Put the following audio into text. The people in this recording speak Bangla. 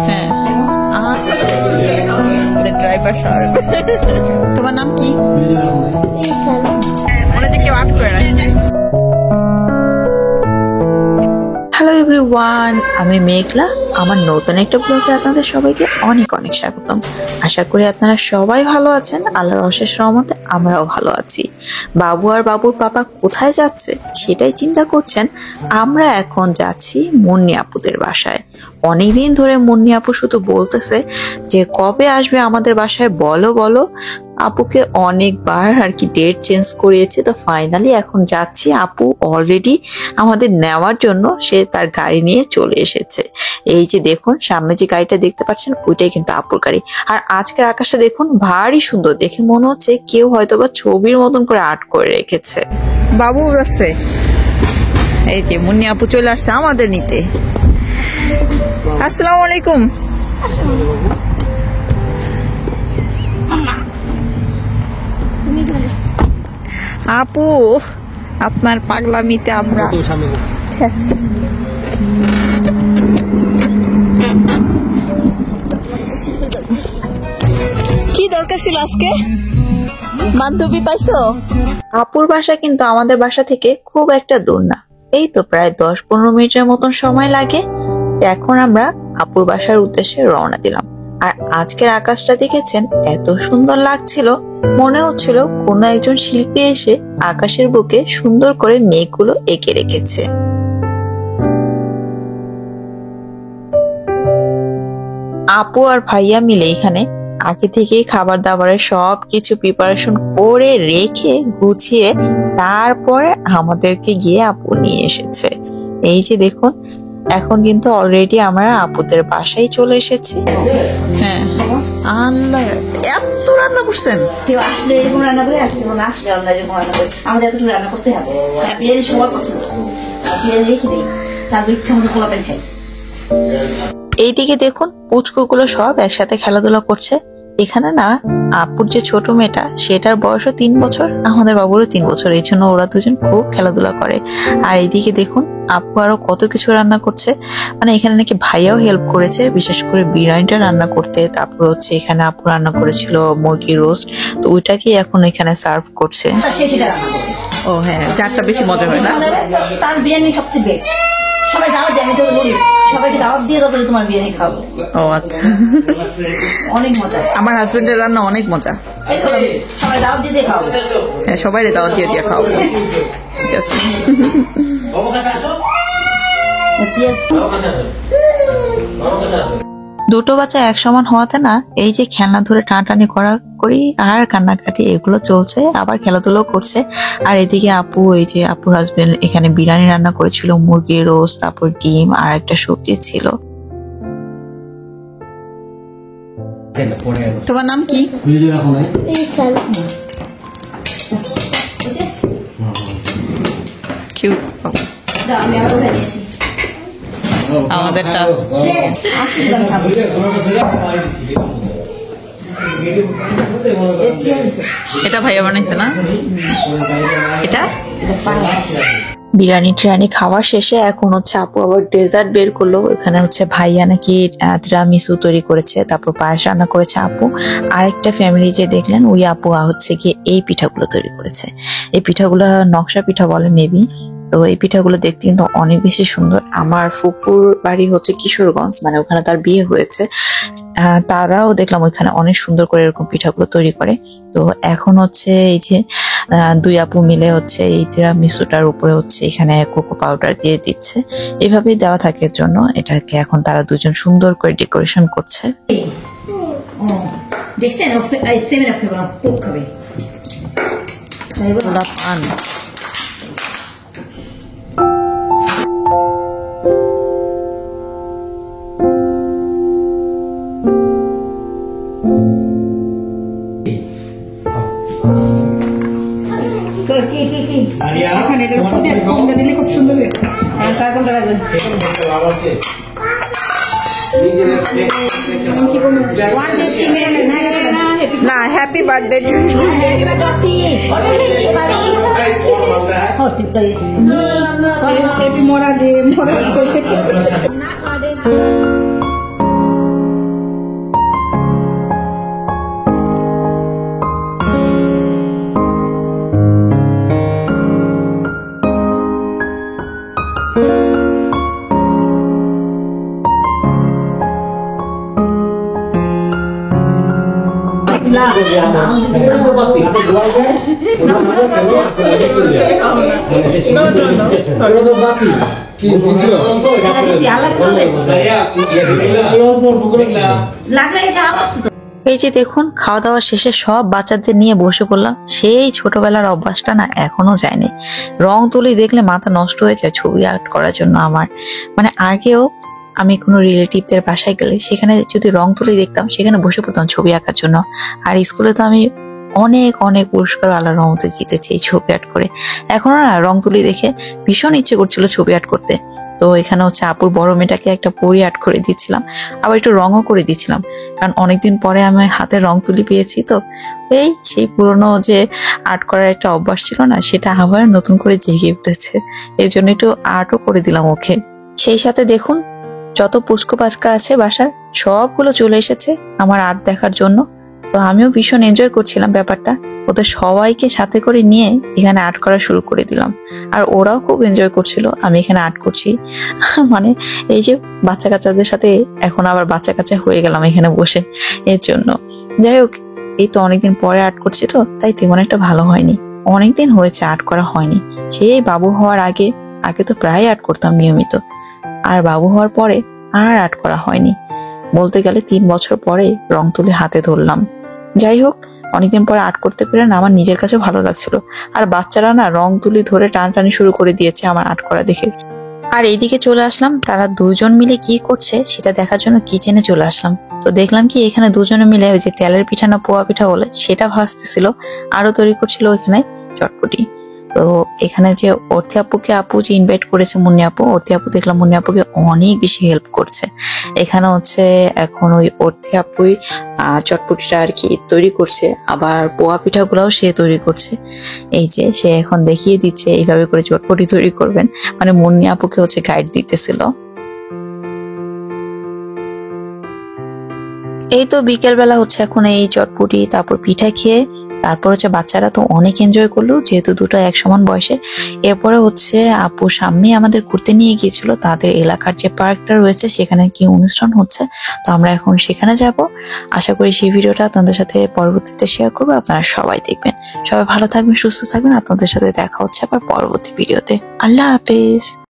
হ্যাঁ ড্রাইভার সাহেব। তোমার নাম কি? মনে হচ্ছে কেউ আট করে রাখছে। হ্যালো এভরিওয়ান, আমি মেঘলা। আমার নতুন একটা ব্লগে আপনাদের সবাইকে অনেক অনেক স্বাগতম। আশা করি আপনারা সবাই ভালো আছেন। আল্লাহর অশেষ রহমতে আমরাও ভালো আছি। বাবু আর বাবুর পাপা কোথায় যাচ্ছে সেটাই চিন্তা করছেন। আমরা এখন যাচ্ছি মুন্নি আপুদের বাসায়। অনেকদিন ধরে মুন্নি আপু শুধু বলতেছে যে কবে আসবে আমাদের বাসায়, বলো বলো। আপুকে অনেকবার আর কি ডেট চেঞ্জ করিয়েছে, তো ফাইনালি এখন যাচ্ছি। আপু অলরেডি আমাদের নেওয়ার জন্য সে তার গাড়ি নিয়ে চলে এসেছে। এই যে দেখুন সামনে যে গাড়িটা দেখতে পাচ্ছেন ওইটাই কিন্তু আপুর গাড়ি। আর আজকের আকাশটা দেখুন ভারী সুন্দর, দেখে মনে হচ্ছে কেউ হয়তোবা ছবির মতন করে আর্ট করে রেখেছে। বাবু আসছে, এই যে মুন্নি আপু চলে আসছে আমাদের নিতে। আসসালামু আলাইকুম। আপু আপনার পাগলামিতে আমরা কি দরকার ছিল আজকে? বান্ধবী পাইছো? আপুর বাসা কিন্তু আমাদের বাসা থেকে খুব একটা দূর না, এই তো প্রায় 10-15 মিনিটের মতন সময় লাগে। এখন আমরা আপুর বাসার উদ্দেশ্যে রওনা দিলাম। আর আজকের আকাশটা দেখেছেন, এত সুন্দর লাগছিল, মনে হচ্ছিল কোনো একজন শিল্পী এসে আকাশের বুকে সুন্দর করে মেঘগুলো এঁকে রেখেছে। আপু আর ভাইয়া মিলে এখানে আগে থেকেই খাবার দাবারের সব কিছু প্রিপারেশন করে রেখে গুছিয়ে তারপরে আমাদেরকে গিয়ে আপু নিয়ে এসেছে। এই যে দেখুন এখন কিন্তু অলরেডি আমরা আপুদের বাসায় চলে এসেছি। হ্যাঁ আল্লাহ, এত রান্না করছেন? কেউ আসলে এরকম রান্না করে, আর কেউ না আসলে আমরা এরকম রান্না করি। আমাদের এতটুকু রান্না করতে হবে। বিরিয়ানি সবার পছন্দ, বিরিয়ানি রেখে দিই, তারপর ইচ্ছা মতো পোলাপেন খাই। এইদিকে দেখুন পুচকুগুলো সব একসাথে খেলাধুলা করছে। এখানে না আপুর যে ছোট মেয়েটা সেটার বয়সও 3 বছর, আমাদের বাবুরও 3 বছর, এই জন্য ওরা দুজন খুব খেলাধুলা করে। আর এইদিকে দেখুন আপু আরো কত কিছু রান্না করছে। মানে এখানে নাকি ভাইয়াও হেল্প করেছে, বিশেষ করে বিরিয়ানিটা রান্না করতে। তারপর হচ্ছে এখানে আপু রান্না করেছিল মুরগি রোস্ট, তো ওইটাকে এখন এখানে সার্ভ করছে। ও হ্যাঁ, যারটা বেশি মজা হয় না, তার বিরিয়ানি সবচেয়ে বেস্ট। সবাই দাওয়াত দেয়, আমি তো বলি সবাইকে দাওয়াত দিয়ে তবে তোমার বিরিয়ানি খাবো। ও আচ্ছা, অনেক মজা। আমার হাজবেন্ডের রান্না অনেক মজা। সবাই দাওয়াত দিয়ে খাবো। হ্যাঁ সবাই দাওয়াত দিয়ে দিয়ে খাওয়াবো। ঠিক আছে। দুটো বাচ্চা এক সমান হওয়াতে না এই যে খেলনা ধরে টানাটানি করা করি আর কান্নাকাটি এগুলো চলছে, আবার খেলাধুলো করছে। আর এদিকে আপু, এই যে আপুর হাজবেন্ড এখানে বিরিয়ানি রান্না করেছিল, মুরগির রোস্ট, তারপর ডিম আর একটা সবজি ছিল। তোমার নাম কি? কিউট। আমি আবার উঠে নিয়েছি আমাদেরটা এটা ভাইয়া বানাইছে না? এটা বিরিয়ানি টিরানি খাওয়া শেষে এখন হচ্ছে আপু আবার ডেজার্ট বের করলো। এখানে হচ্ছে ভাইয়া নাকি তিরামিসু তৈরি করেছে, তারপর পায়েস রান্না করেছে আপু। আরেকটা ফ্যামিলি যে দেখলেন ওই আপু হচ্ছে গিয়ে এই পিঠাগুলো তৈরি করেছে। এই পিঠাগুলো নকশা পিঠা বলে মেবি। তো এই পিঠাগুলো দেখতে কিন্তু অনেক বেশি সুন্দর। আমার ফুপুর বাড়ি হচ্ছে কিশোরগঞ্জ, মানে ওখানে তার বিয়ে হয়েছে। তারাও দেখলাম ওইখানে অনেক সুন্দর করে এরকম পিঠাগুলো তৈরি করে। তো এখন হচ্ছে এই যে দুই আপু মিলে হচ্ছে এই তিরামিসুটার উপরে হচ্ছে এখানে কোকো পাউডার দিয়ে দিচ্ছে। এভাবেই দেওয়া থাকে এর জন্য এটাকে এখন তারা দুজন সুন্দর করে ডেকোরেশন করছে। দেখছেন সেভেন আপ খাবে, কোক খাবে। খুব সুন্দর না, হ্যাপি বার্থডে মোরা এই যে দেখুন, খাওয়া দাওয়া শেষে সব বাচ্চাদের নিয়ে বসে পড়লাম। সেই ছোটবেলার অভ্যাসটা না এখনো যায়নি। রং তুলি দেখলে মাথা নষ্ট হয়ে যায় ছবি আর্ট করার জন্য আমার। মানে আগেও আমি কোনো রিলেটিভদের বাসায় গেলে সেখানে যদি রং তুলি দেখতাম, সেখানে বসে পড়তাম ছবি আঁকার জন্য। আর স্কুলে তো আমি অনেক অনেক পুরস্কার আল্লাহর রহমতে জিতেছি এই ছবি আর্ট করে। এখনো না রং তুলি দেখে ভীষণ ইচ্ছে করছিল ছবি আর্ট করতে। তো এখানে হচ্ছে আপুর বড় মেয়েটাকে একটা পরি আর্ট করে দিচ্ছিলাম, আবার একটু রঙও করে দিচ্ছিলাম, কারণ অনেকদিন পরে আমি হাতে রং তুলি পেয়েছি। তো এই সেই পুরনো যে আর্ট করার একটা অভ্যাস ছিল না, সেটা আবার নতুন করে জেগে উঠেছে। এই জন্য একটু আর্টও করে দিলাম ওকে। সেই সাথে দেখুন, যত পুচকু পাচকা আছে বাসার সবগুলো চলে এসেছে আমার আর্ট দেখার জন্য। তো আমিও ভীষণ এনজয় করছিলাম ব্যাপারটা। ওদের সবাইকে সাথে করে নিয়ে এখানে আর্ট করা শুরু করে দিলাম, আর ওরাও খুব এনজয় করছিল আমি এখানে আর্ট করছি। মানে এই যে বাচ্চা কাচ্চাদের সাথে এখন আবার বাচ্চা কাচ্চা হয়ে গেলাম এখানে বসে, এর জন্য। যাই হোক, এই তো অনেকদিন পরে আর্ট করছি, তো তাই তেমন একটা ভালো হয়নি। অনেকদিন হয়েছে আর্ট করা হয়নি। সেই বাবু হওয়ার আগে আগে তো প্রায় আর্ট করতাম নিয়মিত, আর বাবু হওয়ার পরে আর আর্ট করা হয়নি। বলতে গেলে 3 বছর পরে রং তুলি হাতে ধরলাম। যাই হোক, অনেকদিন পরে আর্ট করতে পেরে না আমার নিজের কাছে ভালো লাগছিল। আর বাচ্চারা না রং তুলি ধরে টানাটানি শুরু করে দিয়েছে আমার আর্ট করা দেখে। আর এইদিকে চলে আসলাম, তারা দুজন মিলে কি করছে সেটা দেখার জন্য কিচেনে চলে আসলাম। তো দেখলাম কি এখানে দুজনে মিলে ওই যে তেলের পিঠা না পোয়া পিঠা বলে সেটা ভাজতেছিল, আরো তৈরি করছিল এখানে চটপটি। তো এখানে যে অর্থি আপুকে আপু যে ইনভাইট করেছে মুন্নি আপু, অর্থি আপু দেখলাম মুন্নি আপুকে অনেক বেশি হেল্প করছে। এখানে হচ্ছে এখন ওই অর্থি আপুই চটপটিটা আর কি তৈরি করছে, আবার পোয়া পিঠাগুলাও সে তৈরি করছে। এই যে সে এখন দেখিয়ে দিচ্ছে এইভাবে করে চটপটি তৈরি করবেন, মানে মুন্নি আপুকে হচ্ছে গাইড দিতেছিল। এই তো বিকেল বেলা হচ্ছে এখন এই চটপটি তারপর পিঠা খেয়ে তারপর হচ্ছে বাচ্চারা তো অনেক এনজয় করলো, যেহেতু দুটো এক সমান বয়সে। এরপরে হচ্ছে আপু সামনে আমাদের ঘুরতে নিয়ে গিয়েছিল, তাদের এলাকার যে পার্কটা রয়েছে সেখানে কি অনুষ্ঠান হচ্ছে। তো আমরা এখন সেখানে যাব। আশা করি সেই ভিডিওটা আপনাদের সাথে পরবর্তীতে শেয়ার করবো, আপনারা সবাই দেখবেন। সবাই ভালো থাকবেন, সুস্থ থাকবেন। আপনাদের সাথে দেখা হচ্ছে আবার পরবর্তী ভিডিওতে। আল্লাহ হাফেজ।